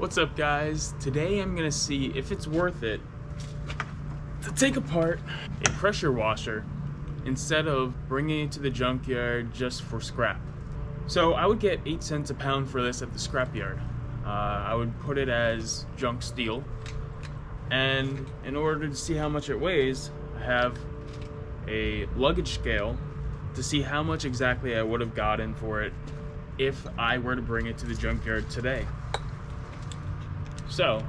What's up, guys? Today I'm gonna see if it's worth it to take apart a pressure washer instead of bringing it to the junkyard just for scrap. So I would get 8 cents a pound for this at the scrapyard. I would put it as junk steel, and in order to see how much it weighs, I have a luggage scale to see how much exactly I would have gotten for it if I were to bring it to the junkyard today. So,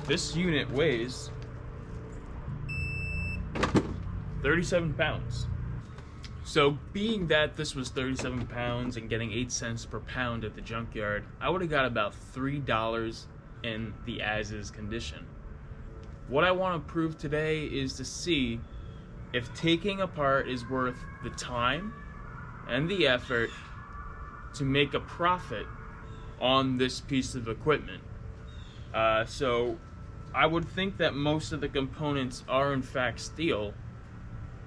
this unit weighs 37 pounds. So, being that this was 37 pounds and getting 8 cents per pound at the junkyard, I would have got about $3 in the as-is condition. What I want to prove today is to see if taking apart is worth the time and the effort to make a profit on this piece of equipment. So I would think that most of the components are in fact steel,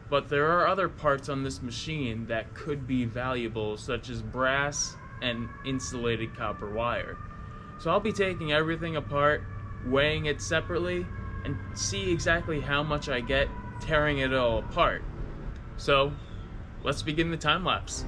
but there are other parts on this machine that could be valuable, such as brass and insulated copper wire. So I'll be taking everything apart, weighing it separately, and see exactly how much I get tearing it all apart. So let's begin the time lapse.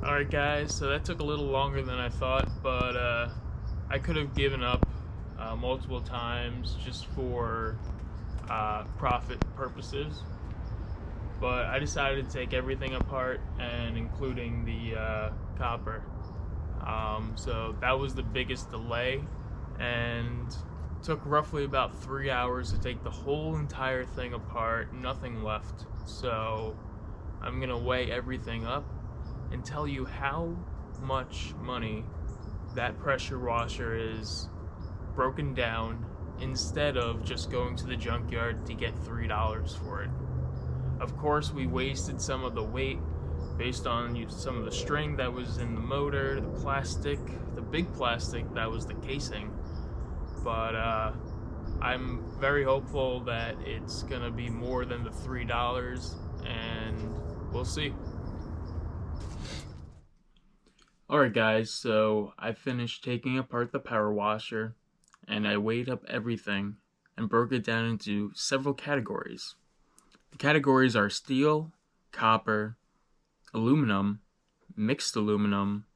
Alright guys, so that took a little longer than I thought, but I could have given up multiple times just for profit purposes, but I decided to take everything apart, and including the copper. So that was the biggest delay, and took roughly about 3 hours to take the whole entire thing apart, nothing left. So I'm gonna weigh everything up and tell you how much money that pressure washer is broken down, instead of just going to the junkyard to get $3 for it. Of course, we wasted some of the weight based on some of the string that was in the motor, the plastic, the big plastic that was the casing, but I'm very hopeful that it's gonna be more than the $3, and we'll see. Alright guys, so I finished taking apart the power washer, and I weighed up everything and broke it down into several categories. The categories are steel, copper, aluminum, mixed aluminum,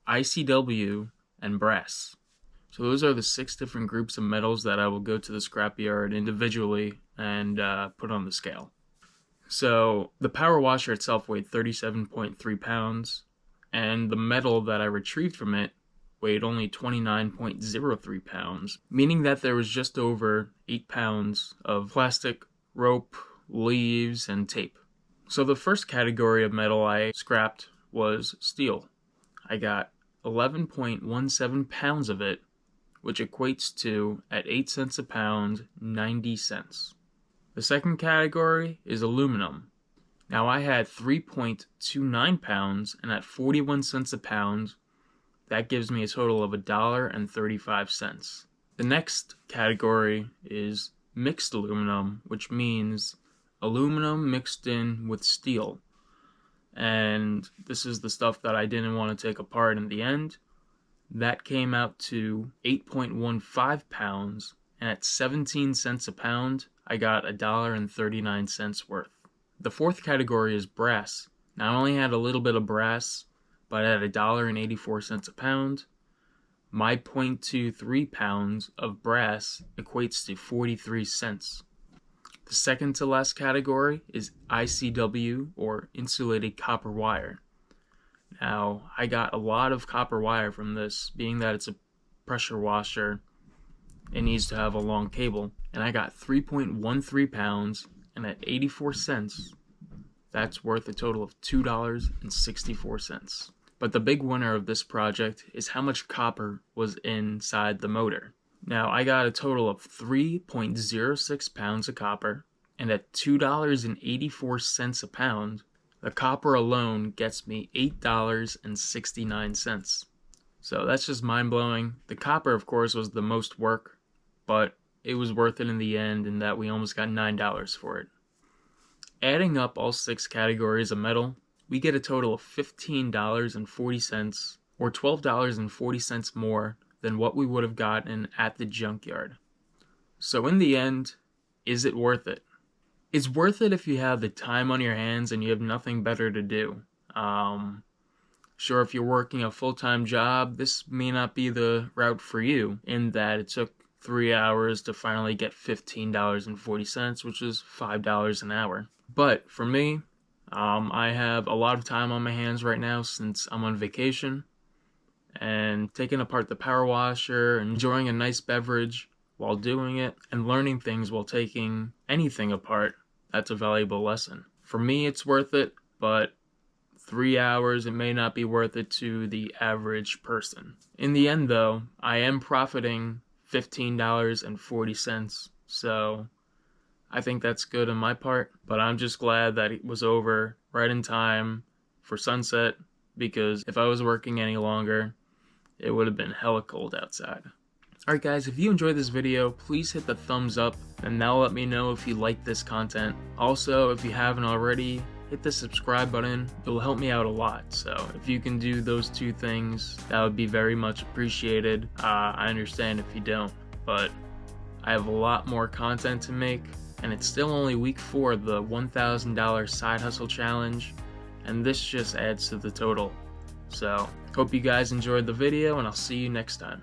ICW, and brass. So those are the 6 different groups of metals that I will go to the scrapyard individually and put on the scale. So the power washer itself weighed 37.3 pounds. And the metal that I retrieved from it weighed only 29.03 pounds, meaning that there was just over 8 pounds of plastic, rope, leaves, and tape. So the first category of metal I scrapped was steel. I got 11.17 pounds of it, which equates to, at 8 cents a pound, 90 cents. The second category is aluminum. Now I had 3.29 pounds, and at 41 cents a pound, that gives me a total of $1.35. The next category is mixed aluminum, which means aluminum mixed in with steel. And this is the stuff that I didn't want to take apart in the end. That came out to 8.15 pounds, and at 17 cents a pound, I got $1.39 worth. The fourth category is brass. Now I only had a little bit of brass, but at $1.84 a pound. My 0.23 pounds of brass equates to 43 cents. The second to last category is ICW, or insulated copper wire. Now, I got a lot of copper wire from this, being that it's a pressure washer. It needs to have a long cable, and I got 3.13 pounds, and at 84 cents, that's worth a total of $2.64. But the big winner of this project is how much copper was inside the motor. Now, I got a total of 3.06 pounds of copper, and at $2.84 a pound, the copper alone gets me $8.69. So that's just mind-blowing. The copper, of course, was the most work, but it was worth it in the end, in that we almost got $9 for it. Adding up all 6 categories of metal, we get a total of $15.40, or $12.40 more than what we would have gotten at the junkyard. So in the end, is it worth it? It's worth it if you have the time on your hands and you have nothing better to do. Sure, if you're working a full-time job, this may not be the route for you, in that it took 3 hours to finally get $15.40, which is $5 an hour. But for me, I have a lot of time on my hands right now since I'm on vacation, and taking apart the power washer, enjoying a nice beverage while doing it, and learning things while taking anything apart, that's a valuable lesson. For me, it's worth it, but 3 hours, it may not be worth it to the average person. In the end, though, I am profiting $15.40, so I think that's good on my part, but I'm just glad that it was over right in time for sunset, because if I was working any longer, it would have been hella cold outside. Alright guys, if you enjoyed this video, please hit the thumbs up, and that'll let me know if you like this content. Also, if you haven't already, hit the subscribe button. It'll help me out a lot, so if you can do those 2 things, that would be very much appreciated. I understand if you don't, but I have a lot more content to make, and it's still only week 4 of the $1,000 side hustle challenge, and this just adds to the total. So, hope you guys enjoyed the video, and I'll see you next time.